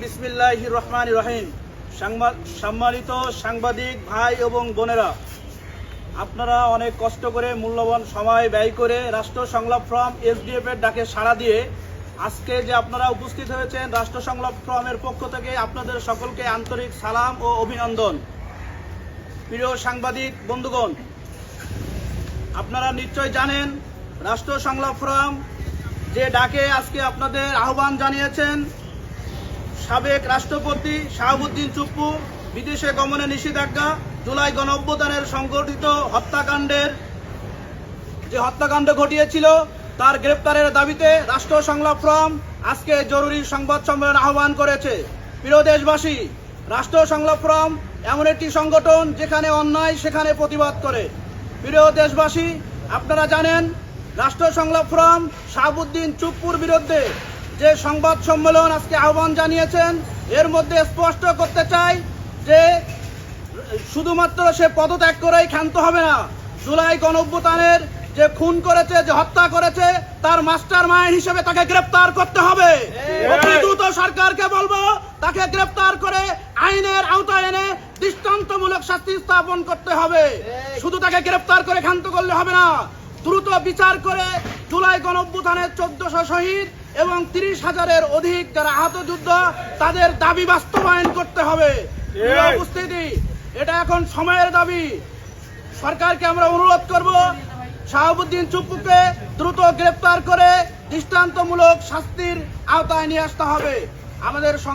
বিসমিল্লাহির রহমানির রহিম। সম্মানিত সাংবাদিক ভাই এবং বোনেরা, আপনারা অনেক কষ্ট করে মূল্যবান সময় ব্যয় করে রাষ্ট্র সংলাপ ফোরাম এসডিএফ এর ডাকে সাড়া দিয়ে আজকে যে আপনারা উপস্থিত হয়েছেন, রাষ্ট্র সংলাপ ফোরামের পক্ষ থেকে আপনাদের সকলকে আন্তরিক সালাম ও অভিনন্দন। প্রিয় সাংবাদিক বন্ধুগণ, আপনারা নিশ্চয় জানেন রাষ্ট্র সংলাপ ফোরাম যে ডাকে আজকে আপনাদের আহ্বান জানিয়েছেন সাবেক রাষ্ট্রপতি শাহাবুদ্দিন চুপ্পু বিদেশে গমনে নিষেধাজ্ঞা, জুলাই গণঅভ্যুত্থানের সংগঠিত হত্যাকাণ্ড ঘটিয়েছিল তার গ্রেপ্তারের দাবিতে রাষ্ট্র সংলাপ ফোরাম আজকে জরুরি সংবাদ সম্মেলন আহ্বান করেছে। প্রিয় দেশবাসী, রাষ্ট্র সংলাপ ফোরাম এমন একটি সংগঠন যেখানে অন্যায় সেখানে প্রতিবাদ করে। প্রিয় দেশবাসী, আপনারা জানেন রাষ্ট্র সংলাপ ফোরাম শাহাবুদ্দিন চুপ্পুর বিরুদ্ধে যে সংবাদ সম্মেলন আজকে আহ্বান জানিয়েছেন, এর মধ্যে স্পষ্ট করতে চাই যে শুধুমাত্র সে পদত্যাগ করেই ক্ষান্ত হবে না। জুলাই গণঅভ্যুত্থানের যে খুন করেছে, যে হত্যা করেছে, তার মাস্টার মাইন্ড হিসেবে তাকে গ্রেপ্তার করতে হবে। অতি দ্রুত সরকারকে বলবো তাকে গ্রেপ্তার করে আইনের আওতায় এনে দৃষ্টান্তমূলক শাস্তি স্থাপন করতে হবে। শুধু তাকে গ্রেপ্তার করে ক্ষান্ত করলে হবে না, দ্রুত বিচার করে জুলাই গণঅভ্যুত্থানের 1400 শহীদ এবং 30,000-এর অধিক যারা আহত যোদ্ধা, তাদের দাবি বাস্তবায়ন করতে হবে। উপস্থিতি, এটা এখন সময়ের দাবি। সরকারকে আমরা অনুরোধ করব শাহাবুদ্দিন চুপ্পুকে দ্রুত গ্রেপ্তার করে দৃষ্টান্তমূলক শাস্তির আওতায় নিয়ে আসতে হবে। আমাদের